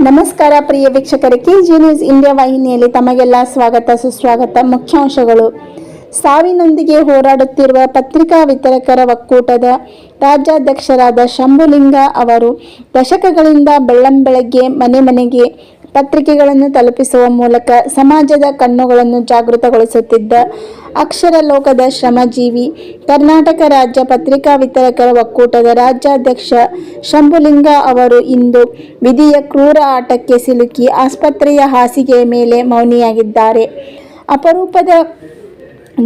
ನಮಸ್ಕಾರ ಪ್ರಿಯ ವೀಕ್ಷಕರೇ, KG news India ವಾಹಿನಿಯಲ್ಲಿ ತಮಗೆಲ್ಲ ಸ್ವಾಗತ ಸುಸ್ವಾಗತ. ಮುಖ್ಯಾಂಶಗಳು: ಸಾವಿನೊಂದಿಗೆ ಹೋರಾಡುತ್ತಿರುವ ಪತ್ರಿಕಾ ವಿತರಕರ ಒಕ್ಕೂಟದ ರಾಜ್ಯಾಧ್ಯಕ್ಷರಾದ ಶಂಭುಲಿಂಗ ಅವರು ದಶಕಗಳಿಂದ ಬೆಳ್ಳಂಬೆಳಗ್ಗೆ ಮನೆ ಮನೆಗೆ ಪತ್ರಿಕೆಗಳನ್ನು ತಲುಪಿಸುವ ಮೂಲಕ ಸಮಾಜದ ಕಣ್ಣುಗಳನ್ನು ಜಾಗೃತಗೊಳಿಸುತ್ತಿದ್ದ ಅಕ್ಷರ ಲೋಕದ ಶ್ರಮಜೀವಿ, ಕರ್ನಾಟಕ ರಾಜ್ಯ ಪತ್ರಿಕಾ ವಿತರಕರ ಒಕ್ಕೂಟದ ರಾಜ್ಯಾಧ್ಯಕ್ಷ ಶಂಭುಲಿಂಗ ಅವರು ಇಂದು ವಿಧಿಯ ಕ್ರೂರ ಆಟಕ್ಕೆ ಸಿಲುಕಿ ಆಸ್ಪತ್ರೆಯ ಹಾಸಿಗೆಯ ಮೇಲೆ ಮೌನಿಯಾಗಿದ್ದಾರೆ. ಅಪರೂಪದ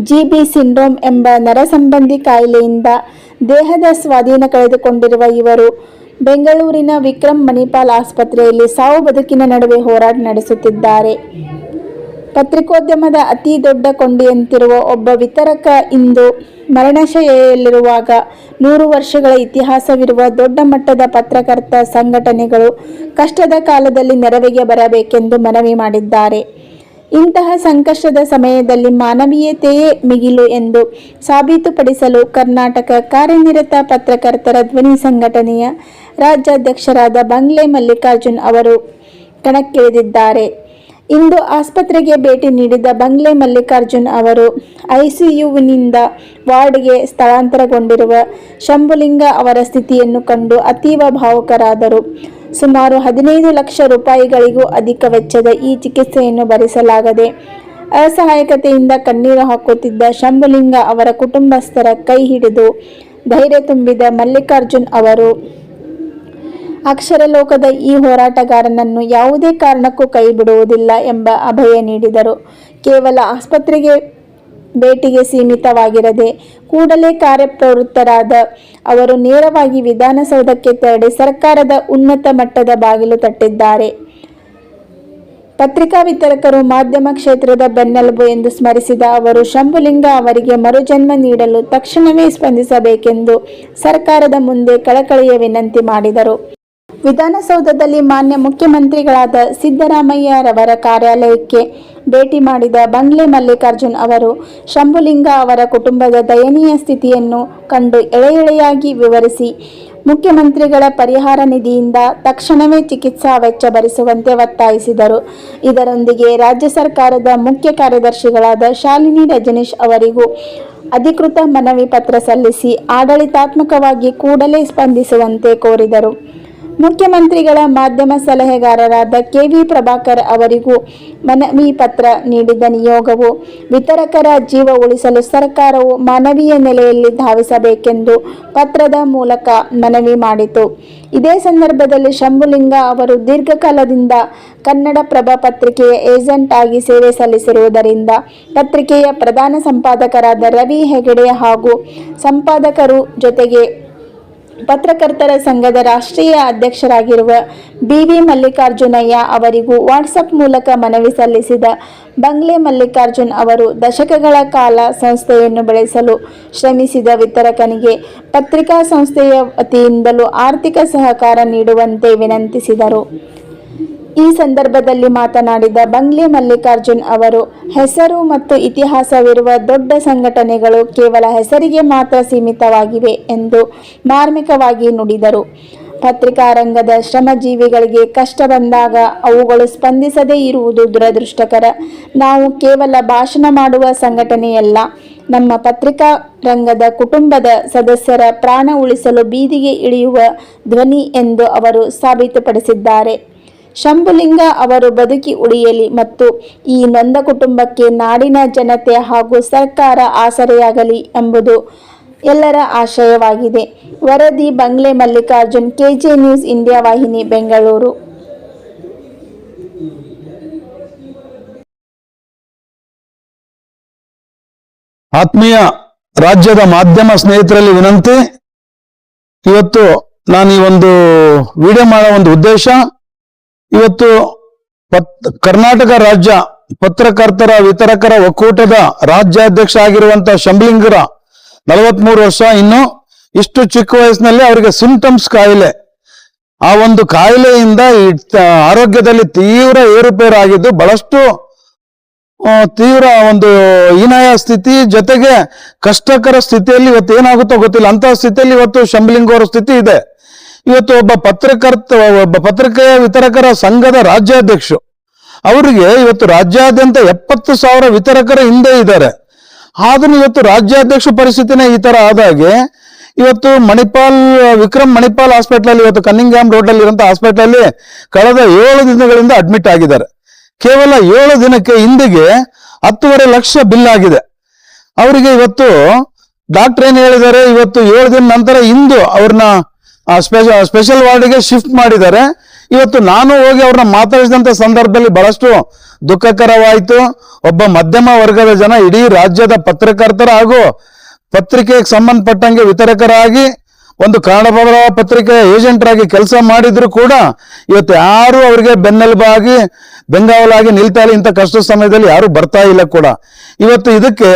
ಜಿಬಿ ಸಿಂಡ್ರೋಮ್ ಎಂಬ ನರಸಂಬಂಧಿ ಕಾಯಿಲೆಯಿಂದ ದೇಹದ ಸ್ವಾಧೀನ ಕಳೆದುಕೊಂಡಿರುವ ಇವರು ಬೆಂಗಳೂರಿನ ವಿಕ್ರಮ್ ಮಣಿಪಾಲ್ ಆಸ್ಪತ್ರೆಯಲ್ಲಿ ಸಾವು ಬದುಕಿನ ನಡುವೆ ಹೋರಾಟ ನಡೆಸುತ್ತಿದ್ದಾರೆ. ಪತ್ರಿಕೋದ್ಯಮದ ಅತಿ ದೊಡ್ಡ ಕೊಂಡಿಯಂತಿರುವ ಒಬ್ಬ ವಿತರಕ ಇಂದು ಮರಣಶಯ್ಯೆಯಲ್ಲಿರುವಾಗ 100 ವರ್ಷಗಳ ಇತಿಹಾಸವಿರುವ ದೊಡ್ಡ ಮಟ್ಟದ ಪತ್ರಕರ್ತ ಸಂಘಟನೆಗಳು ಕಷ್ಟದ ಕಾಲದಲ್ಲಿ ನೆರವಿಗೆ ಬರಬೇಕೆಂದು ಮನವಿ ಮಾಡಿದ್ದಾರೆ. ಇಂತಹ ಸಂಕಷ್ಟದ ಸಮಯದಲ್ಲಿ ಮಾನವೀಯತೆಯೇ ಮಿಗಿಲು ಎಂದು ಸಾಬೀತುಪಡಿಸಲು ಕರ್ನಾಟಕ ಕಾರ್ಯನಿರತ ಪತ್ರಕರ್ತರ ಧ್ವನಿ ಸಂಘಟನೆಯ ರಾಜ್ಯಾಧ್ಯಕ್ಷರಾದ ಬಂಗ್ಲೆ ಮಲ್ಲಿಕಾರ್ಜುನ್ ಅವರು ಕಣಕ್ಕಿಳಿದಿದ್ದಾರೆ. ಇಂದು ಆಸ್ಪತ್ರೆಗೆ ಭೇಟಿ ನೀಡಿದ ಬಂಗ್ಲೆ ಮಲ್ಲಿಕಾರ್ಜುನ್ ಅವರು ಐಸಿಯುವಿನಿಂದ ವಾರ್ಡ್ಗೆ ಸ್ಥಳಾಂತರಗೊಂಡಿರುವ ಶಂಭುಲಿಂಗ ಅವರ ಸ್ಥಿತಿಯನ್ನು ಕಂಡು ಅತೀವ ಭಾವುಕರಾದರು. ಸುಮಾರು 15 ಲಕ್ಷ ರೂಪಾಯಿಗಳಿಗೂ ಅಧಿಕ ವೆಚ್ಚದ ಈ ಚಿಕಿತ್ಸೆಯನ್ನು ಭರಿಸಲಾಗದೆ ಅಸಹಾಯಕತೆಯಿಂದ ಕಣ್ಣೀರು ಹಾಕುತ್ತಿದ್ದ ಶಂಭುಲಿಂಗ ಅವರ ಕುಟುಂಬಸ್ಥರ ಕೈ ಹಿಡಿದು ಧೈರ್ಯ ತುಂಬಿದ ಮಲ್ಲಿಕಾರ್ಜುನ್ ಅವರು ಅಕ್ಷರ ಲೋಕದ ಈ ಹೋರಾಟಗಾರನನ್ನು ಯಾವುದೇ ಕಾರಣಕ್ಕೂ ಕೈ ಬಿಡುವುದಿಲ್ಲ ಎಂಬ ಅಭಯ ನೀಡಿದರು. ಕೇವಲ ಆಸ್ಪತ್ರೆಗೆ ಭೇಟಿಗೆ ಸೀಮಿತವಾಗಿರದೆ ಕೂಡಲೇ ಕಾರ್ಯಪ್ರವೃತ್ತರಾದ ಅವರು ನೇರವಾಗಿ ವಿಧಾನಸೌಧಕ್ಕೆ ತೆರಳಿ ಸರ್ಕಾರದ ಉನ್ನತ ಮಟ್ಟದ ಬಾಗಿಲು ತಟ್ಟಿದ್ದಾರೆ. ಪತ್ರಿಕಾ ವಿತರಕರು ಮಾಧ್ಯಮ ಕ್ಷೇತ್ರದ ಬೆನ್ನೆಲುಬು ಎಂದು ಸ್ಮರಿಸಿದ ಅವರು ಶಂಭುಲಿಂಗ ಅವರಿಗೆ ಮರುಜನ್ಮ ನೀಡಲು ತಕ್ಷಣವೇ ಸ್ಪಂದಿಸಬೇಕೆಂದು ಸರ್ಕಾರದ ಮುಂದೆ ಕಳಕಳಿಯ ವಿನಂತಿ ಮಾಡಿದರು. ವಿಧಾನಸೌಧದಲ್ಲಿ ಮಾನ್ಯ ಮುಖ್ಯಮಂತ್ರಿಗಳಾದ ಸಿದ್ದರಾಮಯ್ಯರವರ ಕಾರ್ಯಾಲಯಕ್ಕೆ ಭೇಟಿ ಮಾಡಿದ ಬಂಗ್ಲೆ ಮಲ್ಲಿಕಾರ್ಜುನ್ ಅವರು ಶಂಭುಲಿಂಗ ಅವರ ಕುಟುಂಬದ ದಯನೀಯ ಸ್ಥಿತಿಯನ್ನು ಕಂಡು ಎಳೆಯಾಗಿ ವಿವರಿಸಿ ಮುಖ್ಯಮಂತ್ರಿಗಳ ಪರಿಹಾರ ನಿಧಿಯಿಂದ ತಕ್ಷಣವೇ ಚಿಕಿತ್ಸಾ ವೆಚ್ಚ ಭರಿಸುವಂತೆ ಒತ್ತಾಯಿಸಿದರು. ಇದರೊಂದಿಗೆ ರಾಜ್ಯ ಸರ್ಕಾರದ ಮುಖ್ಯ ಕಾರ್ಯದರ್ಶಿಗಳಾದ ಶಾಲಿನಿ ರಜನೀಶ್ ಅವರಿಗೂ ಅಧಿಕೃತ ಮನವಿ ಪತ್ರ ಸಲ್ಲಿಸಿ ಆಡಳಿತಾತ್ಮಕವಾಗಿ ಕೂಡಲೇ ಸ್ಪಂದಿಸುವಂತೆ ಕೋರಿದರು. ಮುಖ್ಯಮಂತ್ರಿಗಳ ಮಾಧ್ಯಮ ಸಲಹೆಗಾರರಾದ ಕೆವಿ ಪ್ರಭಾಕರ್ ಅವರಿಗೂ ಮನವಿ ಪತ್ರ ನೀಡಿದ ನಿಯೋಗವು ವಿತರಕರ ಜೀವ ಉಳಿಸಲು ಸರ್ಕಾರವು ಮಾನವೀಯ ನೆಲೆಯಲ್ಲಿ ಧಾವಿಸಬೇಕೆಂದು ಪತ್ರದ ಮೂಲಕ ಮನವಿ ಮಾಡಿತು. ಇದೇ ಸಂದರ್ಭದಲ್ಲಿ ಶಂಭುಲಿಂಗ ಅವರು ದೀರ್ಘಕಾಲದಿಂದ ಕನ್ನಡಪ್ರಭ ಪತ್ರಿಕೆಯ ಏಜೆಂಟ್ ಆಗಿ ಸೇವೆ ಸಲ್ಲಿಸಿರುವುದರಿಂದ ಪತ್ರಿಕೆಯ ಪ್ರಧಾನ ಸಂಪಾದಕರಾದ ರವಿ ಹೆಗಡೆ ಹಾಗೂ ಸಂಪಾದಕರು ಜೊತೆಗೆ ಪತ್ರಕರ್ತರ ಸಂಘದ ರಾಷ್ಟ್ರೀಯ ಅಧ್ಯಕ್ಷರಾಗಿರುವ ಬಿವಿ ಮಲ್ಲಿಕಾರ್ಜುನಯ್ಯ ಅವರಿಗೂ ವಾಟ್ಸಪ್ ಮೂಲಕ ಮನವಿ ಸಲ್ಲಿಸಿದ ಬಂಗ್ಲೆ ಮಲ್ಲಿಕಾರ್ಜುನ್ ಅವರು ದಶಕಗಳ ಕಾಲ ಸಂಸ್ಥೆಯನ್ನು ಬೆಳೆಸಲು ಶ್ರಮಿಸಿದ ವಿತರಕನಿಗೆ ಪತ್ರಿಕಾ ಸಂಸ್ಥೆಯ ವತಿಯಿಂದಲೂ ಆರ್ಥಿಕ ಸಹಕಾರ ನೀಡುವಂತೆ ವಿನಂತಿಸಿದರು. ಈ ಸಂದರ್ಭದಲ್ಲಿ ಮಾತನಾಡಿದ ಬಂಗ್ಲೆ ಮಲ್ಲಿಕಾರ್ಜುನ್ ಅವರು ಹೆಸರು ಮತ್ತು ಇತಿಹಾಸವಿರುವ ದೊಡ್ಡ ಸಂಘಟನೆಗಳು ಕೇವಲ ಹೆಸರಿಗೆ ಮಾತ್ರ ಸೀಮಿತವಾಗಿವೆ ಎಂದು ಮಾರ್ಮಿಕವಾಗಿ ನುಡಿದರು. ಪತ್ರಿಕಾ ರಂಗದ ಶ್ರಮಜೀವಿಗಳಿಗೆ ಕಷ್ಟ ಬಂದಾಗ ಅವುಗಳು ಸ್ಪಂದಿಸದೇ ಇರುವುದು ದುರದೃಷ್ಟಕರ. ನಾವು ಕೇವಲ ಭಾಷಣ ಮಾಡುವ ಸಂಘಟನೆಯಲ್ಲ, ನಮ್ಮ ಪತ್ರಿಕಾ ರಂಗದ ಕುಟುಂಬದ ಸದಸ್ಯರ ಪ್ರಾಣ ಉಳಿಸಲು ಬೀದಿಗೆ ಇಳಿಯುವ ಧ್ವನಿ ಎಂದು ಅವರು ಸಾಬೀತುಪಡಿಸಿದ್ದಾರೆ. ಶಂಭುಲಿಂಗ ಅವರು ಬದುಕಿ ಉಳಿಯಲಿ ಮತ್ತು ಈ ನೊಂದ ಕುಟುಂಬಕ್ಕೆ ನಾಡಿನ ಜನತೆ ಹಾಗೂ ಸರ್ಕಾರ ಆಸರೆಯಾಗಲಿ ಎಂಬುದು ಎಲ್ಲರ ಆಶಯವಾಗಿದೆ. ವರದಿ ಬಂಗ್ಲೆ ಮಲ್ಲಿಕಾರ್ಜುನ್, ಕೆಜೆ ನ್ಯೂಸ್ ಇಂಡಿಯಾ ವಾಹಿನಿ, ಬೆಂಗಳೂರು. ಆತ್ಮೀಯ ರಾಜ್ಯದ ಮಾಧ್ಯಮ ಸ್ನೇಹಿತರಲ್ಲಿ ವಿನಂತಿ, ಇವತ್ತು ನಾನು ಈ ಒಂದು ವಿಡಿಯೋ ಮಾಡೋ ಒಂದು ಉದ್ದೇಶ, ಇವತ್ತು ಕರ್ನಾಟಕ ರಾಜ್ಯ ಪತ್ರಕರ್ತರ ವಿತರಕರ ಒಕ್ಕೂಟದ ರಾಜ್ಯಾಧ್ಯಕ್ಷ ಆಗಿರುವಂತಹ ಶಂಭುಲಿಂಗರ 43 ವರ್ಷ, ಇನ್ನು ಇಷ್ಟು ಚಿಕ್ಕ ವಯಸ್ಸಿನಲ್ಲಿ ಅವರಿಗೆ ಸಿಂಪ್ಟಮ್ಸ್ ಕಾಯಿಲೆ, ಆ ಒಂದು ಕಾಯಿಲೆಯಿಂದ ಆರೋಗ್ಯದಲ್ಲಿ ತೀವ್ರ ಏರುಪೇರು ಆಗಿದ್ದು ಬಹಳಷ್ಟು ತೀವ್ರ ಒಂದು ಹೀನಾಯ ಸ್ಥಿತಿ, ಜೊತೆಗೆ ಕಷ್ಟಕರ ಸ್ಥಿತಿಯಲ್ಲಿ ಇವತ್ತು ಏನಾಗುತ್ತೋ ಗೊತ್ತಿಲ್ಲ, ಅಂತಹ ಸ್ಥಿತಿಯಲ್ಲಿ ಇವತ್ತು ಶಂಭುಲಿಂಗ ಅವರ ಸ್ಥಿತಿ ಇದೆ. ಇವತ್ತು ಒಬ್ಬ ಪತ್ರಿಕೆಯ ವಿತರಕರ ಸಂಘದ ರಾಜ್ಯಾಧ್ಯಕ್ಷರು, ಅವರಿಗೆ ಇವತ್ತು ರಾಜ್ಯಾದ್ಯಂತ 70,000 ವಿತರಕರ ಹಿಂದೆ ಇದ್ದಾರೆ. ಆದ್ರೂ ಇವತ್ತು ರಾಜ್ಯಾಧ್ಯಕ್ಷ ಪರಿಸ್ಥಿತಿನೇ ಈ ತರ ಆದಾಗೆ ಇವತ್ತು ವಿಕ್ರಮ್ ಮಣಿಪಾಲ್ ಹಾಸ್ಪಿಟಲ್ ಅಲ್ಲಿ, ಇವತ್ತು ಕನ್ನಿಂಗ್ಹ್ಯಾಮ್ ರೋಡ್ ಅಲ್ಲಿ ಇರುವಂತಹ ಹಾಸ್ಪಿಟಲ್ ಅಲ್ಲಿ ಕಳೆದ 7 ದಿನಗಳಿಂದ ಅಡ್ಮಿಟ್ ಆಗಿದ್ದಾರೆ. ಕೇವಲ 7 ದಿನಕ್ಕೆ ಹಿಂದಿಗೆ 10.5 ಲಕ್ಷ ಬಿಲ್ ಆಗಿದೆ ಅವರಿಗೆ. ಇವತ್ತು ಡಾಕ್ಟರ್ ಏನ್ ಹೇಳಿದ್ದಾರೆ, ಇವತ್ತು 7 ದಿನ ನಂತರ ಇಂದು ಅವ್ರನ್ನ ಸ್ಪೆಷಲ್ ವಾರ್ಡ್ಗೆ ಶಿಫ್ಟ್ ಮಾಡಿದ್ದಾರೆ. ಇವತ್ತು ನಾನು ಹೋಗಿ ಅವ್ರನ್ನ ಮಾತಾಡಿಸಿದಂತ ಸಂದರ್ಭದಲ್ಲಿ ಬಹಳಷ್ಟು ದುಃಖಕರವಾಯಿತು. ಒಬ್ಬ ಮಧ್ಯಮ ವರ್ಗದ ಜನ ಇಡೀ ರಾಜ್ಯದ ಪತ್ರಕರ್ತರ ಹಾಗೂ ಪತ್ರಿಕೆಗೆ ಸಂಬಂಧಪಟ್ಟಂಗೆ ವಿತರಕರಾಗಿ ಒಂದು ಕನ್ನಡಪ್ರಭ ಪತ್ರಿಕೆಯ ಏಜೆಂಟರಾಗಿ ಕೆಲಸ ಮಾಡಿದ್ರು ಕೂಡ ಇವತ್ತು ಯಾರು ಅವರಿಗೆ ಬೆನ್ನೆಲುಬಾಗಿ ಬೆಂಗಾವಲಾಗಿ ನಿಲ್ತಾ ಇಲ್ಲ. ಇಂಥ ಕಷ್ಟ ಸಮಯದಲ್ಲಿ ಯಾರು ಬರ್ತಾ ಇಲ್ಲ ಕೂಡ. ಇವತ್ತು ಇದಕ್ಕೆ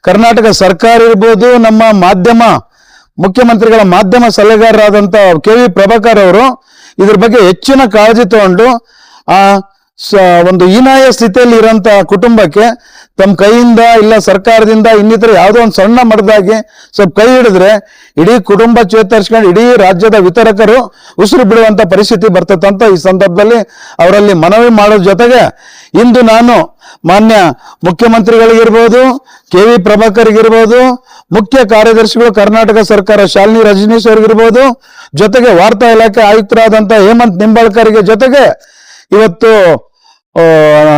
ಕರ್ನಾಟಕ ಸರ್ಕಾರ ಇರ್ಬೋದು, ನಮ್ಮ ಮುಖ್ಯಮಂತ್ರಿಗಳ ಮಾಧ್ಯಮ ಸಲಹೆಗಾರರಾದಂಥ KV ಪ್ರಭಾಕರ್ ಅವರು ಇದ್ರ ಬಗ್ಗೆ ಹೆಚ್ಚಿನ ಕಾಳಜಿ ತಗೊಂಡು ಒಂದು ಹೀನಾಯ ಸ್ಥಿತಿಯಲ್ಲಿ ಇರೋಂಥ ಕುಟುಂಬಕ್ಕೆ ತಮ್ಮ ಕೈಯಿಂದ ಇಲ್ಲ ಸರ್ಕಾರದಿಂದ ಇನ್ನಿತರ ಯಾವುದೋ ಒಂದು ಸಣ್ಣ ಮಟ್ಟದಾಗಿ ಸ್ವಲ್ಪ ಕೈ ಹಿಡಿದ್ರೆ ಇಡೀ ಕುಟುಂಬ ಚೇತರಿಸ್ಕೊಂಡು ಇಡೀ ರಾಜ್ಯದ ವಿತರಕರು ಉಸಿರು ಬಿಡುವಂತ ಪರಿಸ್ಥಿತಿ ಬರ್ತದಂತ ಈ ಸಂದರ್ಭದಲ್ಲಿ ಅವರಲ್ಲಿ ಮನವಿ ಮಾಡೋದ್ರ ಜೊತೆಗೆ ಇಂದು ನಾನು ಮಾನ್ಯ ಮುಖ್ಯಮಂತ್ರಿಗಳಿಗಿರ್ಬೋದು, KV ಪ್ರಭಾಕರ್ಗಿರ್ಬೋದು, ಮುಖ್ಯ ಕಾರ್ಯದರ್ಶಿಗಳು ಕರ್ನಾಟಕ ಸರ್ಕಾರ ಶಾಲಿನಿ ರಜನೀಶ್ ಅವ್ರಿಗಿರ್ಬೋದು, ಜೊತೆಗೆ ವಾರ್ತಾ ಇಲಾಖೆ ಆಯುಕ್ತರಾದಂತ ಹೇಮಂತ್ ನಿಂಬಾಳ್ಕರ್ಗೆ ಜೊತೆಗೆ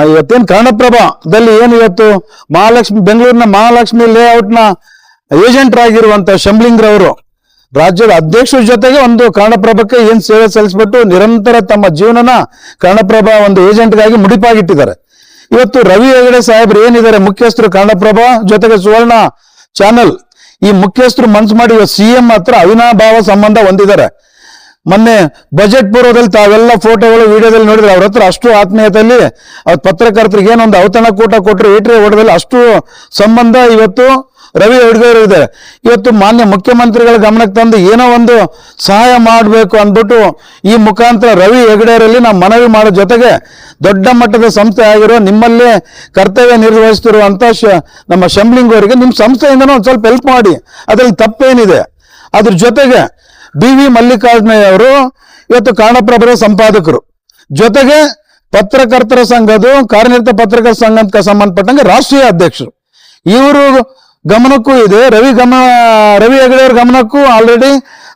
ಇವತ್ತೇನು ಕನ್ನಡಪ್ರಭದಲ್ಲಿ ಏನು ಇವತ್ತು ಬೆಂಗಳೂರಿನ ಮಹಾಲಕ್ಷ್ಮಿ ಲೇಔಟ್ನ ಏಜೆಂಟರಾಗಿರುವಂತ ಶಂಬ್ಲಿಂಗ್ರವರು ರಾಜ್ಯದ ಅಧ್ಯಕ್ಷರ ಜೊತೆಗೆ ಒಂದು ಕನ್ನಡಪ್ರಭಕ್ಕೆ ಏನ್ ಸೇವೆ ಸಲ್ಲಿಸ್ಬಿಟ್ಟು ನಿರಂತರ ತಮ್ಮ ಜೀವನನ ಕನ್ನಡಪ್ರಭ ಒಂದು ಏಜೆಂಟ್ಗಾಗಿ ಮುಡಿಪಾಗಿಟ್ಟಿದ್ದಾರೆ. ಇವತ್ತು ರವಿ ಹೆಗಡೆ ಸಾಹೇಬ್ರು ಏನಿದ್ದಾರೆ ಮುಖ್ಯಸ್ಥರು ಕನ್ನಡಪ್ರಭ ಜೊತೆಗೆ ಸುವರ್ಣ ಚಾನೆಲ್, ಈ ಮುಖ್ಯಸ್ಥರು ಮನ್ಸು ಮಾಡಿ CM ಹತ್ರ ಅವಿನಾಭಾವ ಸಂಬಂಧ ಹೊಂದಿದ್ದಾರೆ. ಮೊನ್ನೆ ಬಜೆಟ್ ಪೂರ್ವದಲ್ಲಿ ತಾವೆಲ್ಲ ಫೋಟೋಗಳು ವಿಡಿಯೋದಲ್ಲಿ ನೋಡಿದ್ರೆ ಅವ್ರ ಹತ್ರ ಅಷ್ಟು ಆತ್ಮೀಯತೆಯಲ್ಲಿ ಅವ್ರ ಪತ್ರಕರ್ತರಿಗೆ ಏನೊಂದು ಔತಣಕೂಟ ಕೊಟ್ಟರು, ಏಟ್ರಿ ಓಟದಲ್ಲಿ ಅಷ್ಟು ಸಂಬಂಧ ಇವತ್ತು ರವಿ ಹೆಗಡೆ ಇದ್ದಾರೆ. ಇವತ್ತು ಮಾನ್ಯ ಮುಖ್ಯಮಂತ್ರಿಗಳ ಗಮನಕ್ಕೆ ತಂದು ಏನೋ ಒಂದು ಸಹಾಯ ಮಾಡಬೇಕು ಅಂದ್ಬಿಟ್ಟು ಈ ಮುಖಾಂತರ ರವಿ ಹೆಗಡೆಯವರಲ್ಲಿ ನಾವು ಮನವಿ ಮಾಡೋ ಜೊತೆಗೆ ದೊಡ್ಡ ಮಟ್ಟದ ಸಂಸ್ಥೆ ಆಗಿರೋ ನಿಮ್ಮಲ್ಲೇ ಕರ್ತವ್ಯ ನಿರ್ವಹಿಸ್ತಿರುವಂತ ನಮ್ಮ ಶಂಬ್ಲಿಂಗ್ ಅವರಿಗೆ ನಿಮ್ಮ ಸಂಸ್ಥೆಯಿಂದನೂ ಒಂದು ಸ್ವಲ್ಪ ಹೆಲ್ಪ್ ಮಾಡಿ, ಅದ್ರಲ್ಲಿ ತಪ್ಪೇನಿದೆ. ಅದ್ರ ಜೊತೆಗೆ BV ಮಲ್ಲಿಕಾರ್ಜುನಯ್ಯ ಅವರು ಇವತ್ತು ಕನ್ನಡಪ್ರಭದ ಸಂಪಾದಕರು, ಜೊತೆಗೆ ಪತ್ರಕರ್ತರ ಸಂಘದ ಕಾರ್ಯನಿರತ ಪತ್ರಕರ್ತರ ಸಂಘಕ್ಕೆ ಸಂಬಂಧಪಟ್ಟಂಗೆ ರಾಷ್ಟ್ರೀಯ ಅಧ್ಯಕ್ಷರು. ಇವರು ಗಮನಕ್ಕೂ ಇದೆ, ರವಿ ಹೆಗಡೆಯವ್ರ ಗಮನಕ್ಕೂ ಆಲ್ರೆಡಿ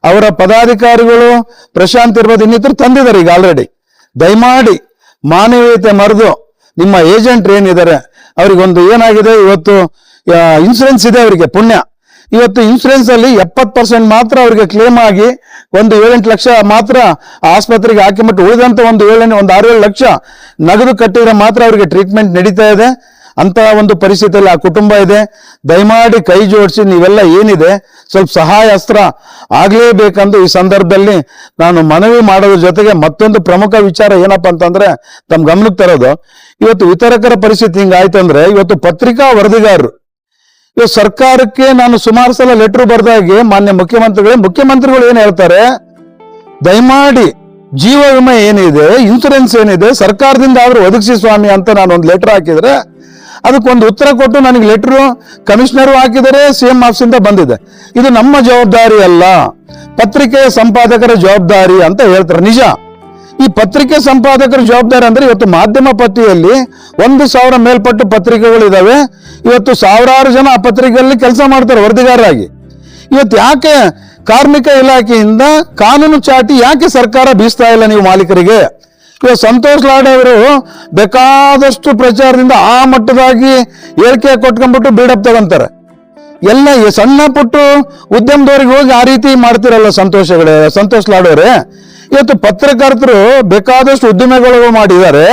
ಅವರ ಪದಾಧಿಕಾರಿಗಳು ಪ್ರಶಾಂತ್ ಇರ್ಬೋದು ಇನ್ನಿತರು ತಂದಿದ್ದಾರೆ ಈಗ ಆಲ್ರೆಡಿ. ದಯಮಾಡಿ ಮಾನವೀಯತೆ ಮರೆದು ನಿಮ್ಮ ಏಜೆಂಟ್ ಏನಿದ್ದಾರೆ ಅವ್ರಿಗೊಂದು ಏನಾಗಿದೆ, ಇವತ್ತು ಇನ್ಸೂರೆನ್ಸ್ ಇದೆ ಅವರಿಗೆ ಪುಣ್ಯ. ಇವತ್ತು ಇನ್ಸೂರೆನ್ಸ್ ಅಲ್ಲಿ 70% ಮಾತ್ರ ಅವರಿಗೆ ಕ್ಲೇಮ್ ಆಗಿ ಒಂದು 7-8 ಲಕ್ಷ ಮಾತ್ರ ಆಸ್ಪತ್ರೆಗೆ ಹಾಕಿಬಿಟ್ಟು ಉಳಿದಂತ ಒಂದು 6-7 ಲಕ್ಷ ನಗದು ಕಟ್ಟಿದ್ರೆ ಮಾತ್ರ ಅವರಿಗೆ ಟ್ರೀಟ್ಮೆಂಟ್ ನಡೀತಾ ಇದೆ. ಅಂತ ಒಂದು ಪರಿಸ್ಥಿತಿಯಲ್ಲಿ ಆ ಕುಟುಂಬ ಇದೆ. ದಯಮಾಡಿ ಕೈ ಜೋಡಿಸಿ ನೀವೆಲ್ಲ ಏನಿದೆ ಸ್ವಲ್ಪ ಸಹಾಯ ಅಸ್ತ್ರ ಆಗ್ಲೇಬೇಕಂದು ಈ ಸಂದರ್ಭದಲ್ಲಿ ನಾನು ಮನವಿ ಮಾಡೋದ್ರ ಜೊತೆಗೆ ಮತ್ತೊಂದು ಪ್ರಮುಖ ವಿಚಾರ ಏನಪ್ಪಾ ಅಂತಂದ್ರೆ ತಮ್ಮ ಗಮನಕ್ಕೆ ತರೋದು, ಇವತ್ತು ವಿತರಕರ ಪರಿಸ್ಥಿತಿ ಹಿಂಗಾಯ್ತಂದ್ರೆ ಇವತ್ತು ಪತ್ರಿಕಾ ವರದಿಗಾರರು ಇವತ್ತು ಸರ್ಕಾರಕ್ಕೆ ನಾನು ಸುಮಾರು ಸಲ ಲೆಟರ್ ಬರ್ದಾಗೆ ಮಾನ್ಯ ಮುಖ್ಯಮಂತ್ರಿಗಳು ಏನ್ ಹೇಳ್ತಾರೆ, ದಯಮಾಡಿ ಜೀವ ವಿಮೆ ಏನಿದೆ, ಇನ್ಸೂರೆನ್ಸ್ ಏನಿದೆ ಸರ್ಕಾರದಿಂದ ಆದ್ರೂ ಒದಗಿಸಿ ಸ್ವಾಮಿ ಅಂತ ನಾನು ಒಂದು ಲೆಟರ್ ಹಾಕಿದ್ರೆ ಅದಕ್ಕೊಂದು ಉತ್ತರ ಕೊಟ್ಟು ನನಗೆ ಲೆಟರು ಕಮಿಷನರು ಹಾಕಿದರೆ CM ಆಫೀಸಿಂದ ಬಂದಿದೆ. ಇದು ನಮ್ಮ ಜವಾಬ್ದಾರಿ ಅಲ್ಲ, ಪತ್ರಿಕೆಯ ಸಂಪಾದಕರ ಜವಾಬ್ದಾರಿ ಅಂತ ಹೇಳ್ತಾರೆ. ನಿಜ, ಈ ಪತ್ರಿಕೆ ಸಂಪಾದಕರ ಜವಾಬ್ದಾರಿ ಅಂದ್ರೆ ಇವತ್ತು ಮಾಧ್ಯಮ ಪಟ್ಟಿಯಲ್ಲಿ 1,000 ಮೇಲ್ಪಟ್ಟು ಪತ್ರಿಕೆಗಳು ಇದಾವೆ. ಇವತ್ತು ಸಾವಿರಾರು ಜನ ಆ ಪತ್ರಿಕೆಯಲ್ಲಿ ಕೆಲಸ ಮಾಡ್ತಾರೆ ವರದಿಗಾರರಾಗಿ. ಇವತ್ತು ಯಾಕೆ ಕಾರ್ಮಿಕ ಇಲಾಖೆಯಿಂದ ಕಾನೂನು ಚಾಟಿ ಯಾಕೆ ಸರ್ಕಾರ ಬೀಸ್ತಾ ಇಲ್ಲ ನೀವು ಮಾಲೀಕರಿಗೆ? ಇವತ್ತು ಸಂತೋಷ್ ಲಾಡ್ ಅವರು ಬೇಕಾದಷ್ಟು ಪ್ರಚಾರದಿಂದ ಆ ಮಟ್ಟದಾಗಿ ಹೇಳಿಕೆ ಕೊಟ್ಕೊಂಡ್ಬಿಟ್ಟು ಬಿಲ್ಡಪ್ ತಗೊಂತಾರೆ. ಎಲ್ಲ ಸಣ್ಣ ಪುಟ್ಟು ಉದ್ಯಮದವ್ರಿಗೆ ಹೋಗಿ ಆ ರೀತಿ ಮಾಡ್ತಿರಲ್ಲ ಸಂತೋಷ್ ಲಾಡ್ ಅವರೇ. ಇವತ್ತು ಪತ್ರಕರ್ತರು ಬೇಕಾದಷ್ಟು ಉದ್ಯಮಗಳು ಮಾಡಿದ್ದಾರೆ,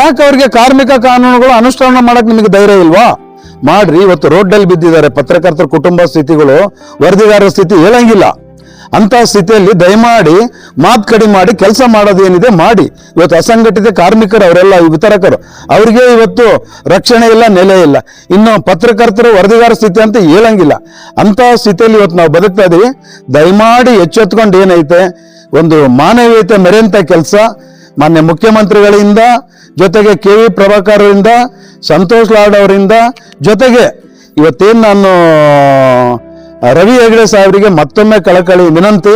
ಯಾಕೆ ಅವ್ರಿಗೆ ಕಾರ್ಮಿಕ ಕಾನೂನುಗಳು ಅನುಷ್ಠಾನ ಮಾಡಕ್ ನಿಮಗೆ ಧೈರ್ಯ ಇಲ್ವಾ? ಮಾಡ್ರಿ. ಇವತ್ತು ರೋಡ್ನಲ್ಲಿ ಬಿದ್ದಿದ್ದಾರೆ ಪತ್ರಕರ್ತರ ಕುಟುಂಬ ಸ್ಥಿತಿಗಳು, ವರದಿಗಾರರ ಸ್ಥಿತಿ ಹೇಳಂಗಿಲ್ಲ. ಅಂತ ಸ್ಥಿತಿಯಲ್ಲಿ ದಯಮಾಡಿ ಮಾತು ಕಡಿಮೆ ಮಾಡಿ ಕೆಲಸ ಮಾಡೋದೇನಿದೆ ಮಾಡಿ. ಇವತ್ತು ಅಸಂಘಟಿತ ಕಾರ್ಮಿಕರು ಅವರೆಲ್ಲ ವಿತರಕರು ಅವ್ರಿಗೆ ಇವತ್ತು ರಕ್ಷಣೆ ಇಲ್ಲ, ನೆಲೆ ಇಲ್ಲ. ಇನ್ನು ಪತ್ರಕರ್ತರು ವರದಿಗಾರ ಸ್ಥಿತಿ ಅಂತ ಹೇಳಂಗಿಲ್ಲ. ಅಂತ ಸ್ಥಿತಿಯಲ್ಲಿ ಇವತ್ತು ನಾವು ಬದುಕ್ತಾ ಇದೀವಿ. ದಯಮಾಡಿ ಎಚ್ಚೆತ್ಕೊಂಡು ಏನೈತೆ ಒಂದು ಮಾನವೀಯತೆ ಮೆರೆಂತ ಕೆಲಸ ಮಾನ್ಯ ಮುಖ್ಯಮಂತ್ರಿಗಳಿಂದ, ಜೊತೆಗೆ KV ಪ್ರಭಾಕರ್ ಅವರಿಂದ, ಸಂತೋಷ್ ಲಾಡ್ ಅವರಿಂದ, ಜೊತೆಗೆ ಇವತ್ತೇನು ನಾನು ರವಿ ಹೆಗಡೆ ಸಾಹೇಬರಿಗೆ ಮತ್ತೊಮ್ಮೆ ಕಳಕಳಿ ವಿನಂತಿ,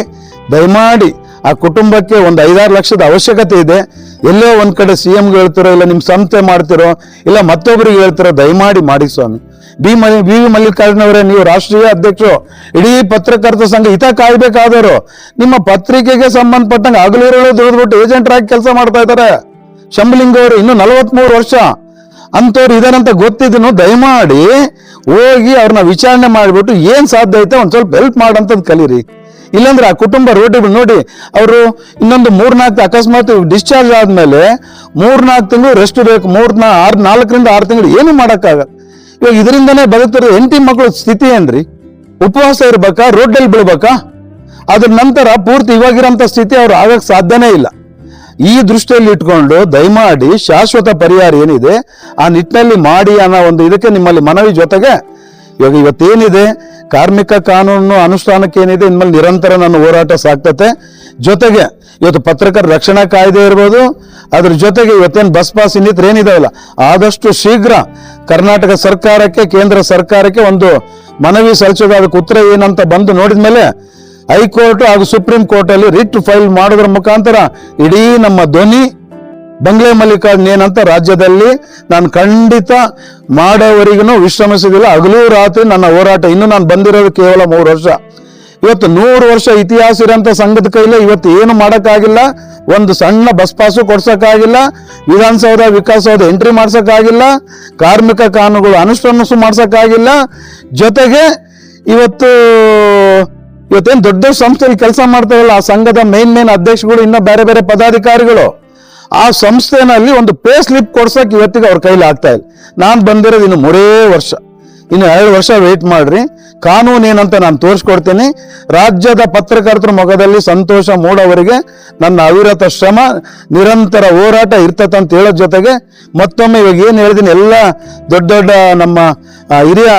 ದಯಮಾಡಿ ಆ ಕುಟುಂಬಕ್ಕೆ ಒಂದು 5-6 ಲಕ್ಷದ ಅವಶ್ಯಕತೆ ಇದೆ. ಎಲ್ಲೋ ಒಂದ್ ಕಡೆ CMಗೆ ಹೇಳ್ತಿರೋ, ಇಲ್ಲ ನಿಮ್ ಸಂಸ್ಥೆ ಮಾಡ್ತಿರೋ, ಇಲ್ಲ ಮತ್ತೊಬ್ಬರಿಗೆ ಹೇಳ್ತಿರೋ, ದಯಮಾಡಿ ಮಾಡಿ ಸ್ವಾಮಿ. ಬಿ ಮಲ್ಲಿಕಾರ್ಜುನ ಅವರೇ, ನೀವು ರಾಷ್ಟ್ರೀಯ ಅಧ್ಯಕ್ಷರು, ಇಡೀ ಪತ್ರಕರ್ತ ಸಂಘ ಹಿತ ಕಾಯ್ಬೇಕಾದವರು. ನಿಮ್ಮ ಪತ್ರಿಕೆಗೆ ಸಂಬಂಧಪಟ್ಟಂಗೆ ಹಗಲಿರುಳು ದುಡಿದ್ಬಿಟ್ಟು ಏಜೆಂಟ್ರಾಗಿ ಕೆಲಸ ಮಾಡ್ತಾ ಇದ್ದಾರೆ ಶಂಭುಲಿಂಗ ಅವರು. ಇನ್ನು 43 ವರ್ಷ ಅಂತವ್ರು ಇದಾರಂತ ಗೊತ್ತಿದ್ದನು. ದಯಮಾಡಿ ಹೋಗಿ ಅವ್ರನ್ನ ವಿಚಾರಣೆ ಮಾಡಿಬಿಟ್ಟು ಏನ್ ಸಾಧ್ಯ ಐತೆ ಒಂದ್ ಸ್ವಲ್ಪ ಹೆಲ್ಪ್ ಮಾಡಂತದ್ ಕಲೀರಿ. ಇಲ್ಲಾಂದ್ರೆ ಆ ಕುಟುಂಬ ರೋಟಿ ನೋಡಿ, ಅವರು ಇನ್ನೊಂದು 3-4 ಅಕಸ್ಮಾತ್ ಡಿಸ್ಚಾರ್ಜ್ ಆದ್ಮೇಲೆ 3-4 ತಿಂಗಳು ರೆಸ್ಟ್ ಬೇಕು. 4ರಿಂದ 6 ತಿಂಗಳು ಏನು ಮಾಡಕ್ಕಾಗಲ್ಲ. ಇವಾಗ ಇದರಿಂದನೇ ಬದುಕ್ತಿರೋ 8 ಮಕ್ಕಳು ಸ್ಥಿತಿ ಏನ್ರಿ? ಉಪವಾಸ ಇರ್ಬೇಕಾ? ರೋಡಲ್ಲಿ ಬೀಳ್ಬೇಕಾ? ಅದ್ರ ನಂತರ ಪೂರ್ತಿ ಇವಾಗಿರೋಂಥ ಸ್ಥಿತಿ ಅವ್ರು ಆಗಕ್ ಸಾಧ್ಯನೇ ಇಲ್ಲ. ಈ ದೃಷ್ಟಿಯಲ್ಲಿ ಇಟ್ಕೊಂಡು ದಯಮಾಡಿ ಶಾಶ್ವತ ಪರಿಹಾರ ಏನಿದೆ ಆ ನಿಟ್ಟಿನಲ್ಲಿ ಮಾಡಿ ಅನ್ನೋ ಒಂದು ಇದಕ್ಕೆ ನಿಮ್ಮಲ್ಲಿ ಮನವಿ. ಜೊತೆಗೆ ಇವಾಗ ಇವತ್ತೇನಿದೆ ಕಾರ್ಮಿಕ ಕಾನೂನು ಅನುಷ್ಠಾನಕ್ಕೆ ಏನಿದೆ ಇನ್ಮೇಲೆ ನಿರಂತರ ನನ್ನ ಹೋರಾಟ ಸಾಗ್ತತೆ. ಜೊತೆಗೆ ಇವತ್ತು ಪತ್ರಕರ್ತರ ರಕ್ಷಣಾ ಕಾಯ್ದೆ ಇರ್ಬೋದು, ಅದ್ರ ಜೊತೆಗೆ ಇವತ್ತೇನು ಬಸ್ ಪಾಸ್ ಇನ್ನಿತರ ಏನಿದಾವಲ್ಲ, ಆದಷ್ಟು ಶೀಘ್ರ ಕರ್ನಾಟಕ ಸರ್ಕಾರಕ್ಕೆ, ಕೇಂದ್ರ ಸರ್ಕಾರಕ್ಕೆ ಒಂದು ಮನವಿ ಸಲ್ಲಿಸೋದು. ಅದಕ್ಕೆ ಉತ್ತರ ಏನಂತ ಬಂದು ನೋಡಿದ್ಮೇಲೆ ಹೈಕೋರ್ಟ್ ಹಾಗೂ ಸುಪ್ರೀಂ ಕೋರ್ಟ್ ಅಲ್ಲಿ ರಿಟ್ ಫೈಲ್ ಮಾಡೋದ್ರ ಮುಖಾಂತರ ಇಡೀ ನಮ್ಮ ಧ್ವನಿ ಬಂಗ್ಲೆ ಮಲ್ಲಿಕಾರ್ಜುನ್ ಏನಂತ ರಾಜ್ಯದಲ್ಲಿ ನಾನು ಖಂಡಿತ ಮಾಡೋವರಿಗೂ ವಿಶ್ರಮಿಸೋದಿಲ್ಲ. ಹಗಲು ರಾತ್ರಿ ನನ್ನ ಹೋರಾಟ. ಇನ್ನು ನಾನು ಬಂದಿರೋದು ಕೇವಲ 3 ವರ್ಷ. ಇವತ್ತು 100 ವರ್ಷ ಇತಿಹಾಸ ಇರೋಂಥ ಸಂಘದ ಕೈಲಿ ಇವತ್ತು ಏನು ಮಾಡೋಕ್ಕಾಗಿಲ್ಲ. ಒಂದು ಸಣ್ಣ ಬಸ್ ಪಾಸು ಕೊಡ್ಸೋಕ್ಕಾಗಿಲ್ಲ, ವಿಧಾನಸೌಧ ವಿಕಾಸಸೌಧ ಎಂಟ್ರಿ ಮಾಡ್ಸೋಕ್ಕಾಗಿಲ್ಲ, ಕಾರ್ಮಿಕ ಕಾನೂನುಗಳು ಅನುಷ್ಠಾನ ಮಾಡ್ಸೋಕ್ಕಾಗಿಲ್ಲ. ಜೊತೆಗೆ ಇವತ್ತೇನು ದೊಡ್ಡ ಸಂಸ್ಥೆಯಲ್ಲಿ ಕೆಲಸ ಮಾಡ್ತಾರಲ್ಲ ಆ ಸಂಘದ ಮೇನ್ ಅಧ್ಯಕ್ಷಗಳು, ಇನ್ನ ಬೇರೆ ಬೇರೆ ಪದಾಧಿಕಾರಿಗಳು, ಆ ಸಂಸ್ಥೆನಲ್ಲಿ ಒಂದು ಪೇ ಸ್ಲಿಪ್ ಕೊಡ್ಸಕ್ ಇವತ್ತಿಗೆ ಅವ್ರ ಕೈಲಿ ಆಗ್ತಾ ಇಲ್ಲ. ನಾನು ಬಂದಿರೋದು ಇನ್ನು 3 ವರ್ಷ, ಇನ್ನು 2 ವರ್ಷ ವೇಟ್ ಮಾಡ್ರಿ. ಕಾನೂನು ಏನಂತ ನಾನು ತೋರಿಸ್ಕೊಡ್ತೀನಿ. ರಾಜ್ಯದ ಪತ್ರಕರ್ತರ ಮೊಗದಲ್ಲಿ ಸಂತೋಷ ಮೂಡೋವರೆಗೆ ನನ್ನ ಅವಿರತ ಶ್ರಮ, ನಿರಂತರ ಹೋರಾಟ ಇರ್ತದೆ ಅಂತ ಹೇಳೋದ್ ಜೊತೆಗೆ ಮತ್ತೊಮ್ಮೆ ಇವಾಗ ಏನ್ ಹೇಳಿದೀನಿ ಎಲ್ಲ ದೊಡ್ಡ ನಮ್ಮ ಹಿರಿಯ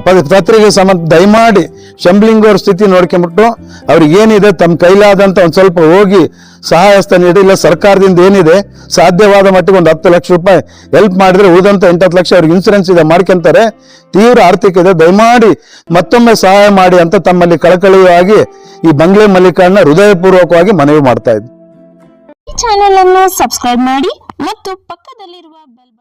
ಪತ್ರಿಕೆ ಸಂಬಂಧ ದಯಮಾಡಿ ಶಂಭುಲಿಂಗ ಅವ್ರ ಸ್ಥಿತಿ ನೋಡ್ಕೊಂಡ್ಬಿಟ್ಟು ಅವ್ರಿಗೆ ಏನಿದೆ ತಮ್ಮ ಕೈಲಾದಂತ ಒಂದ್ ಸ್ವಲ್ಪ ಹೋಗಿ ಸಹಾಯಸ್ತ ನೀಡಿ. ಇಲ್ಲ ಸರ್ಕಾರದಿಂದ ಏನಿದೆ ಸಾಧ್ಯವಾದ ಮಟ್ಟಿಗೆ ಒಂದು 10 ಲಕ್ಷ ರೂಪಾಯಿ ಹೆಲ್ಪ್ ಮಾಡಿದ್ರೆ ಉಳಿದಂತ 8-10 ಲಕ್ಷ ಅವ್ರಿಗೆ ಇನ್ಸೂರೆನ್ಸ್ ಇದೆ ಮಾಡ್ಕೊಂತಾರೆ. ತೀವ್ರ ಆರ್ಥಿಕ ಇದೆ, ದಯಮಾಡಿ ಮತ್ತೊಮ್ಮೆ ಸಹಾಯ ಮಾಡಿ ಅಂತ ತಮ್ಮಲ್ಲಿ ಕಳಕಳಿಯಾಗಿ ಈ ಬಂಗ್ಲೆ ಮಲ್ಲಿಕಾರ್ಜುನ ಹೃದಯಪೂರ್ವಕವಾಗಿ ಮನವಿ ಮಾಡ್ತಾ ಇದ್ದೀನಿ. ಈ ಚಾನೆಲ್ ಅನ್ನು ಸಬ್ಸ್ಕ್ರೈಬ್ ಮಾಡಿ ಮತ್ತು ಪಕ್ಕದಲ್ಲಿರುವ ಬೆಲ್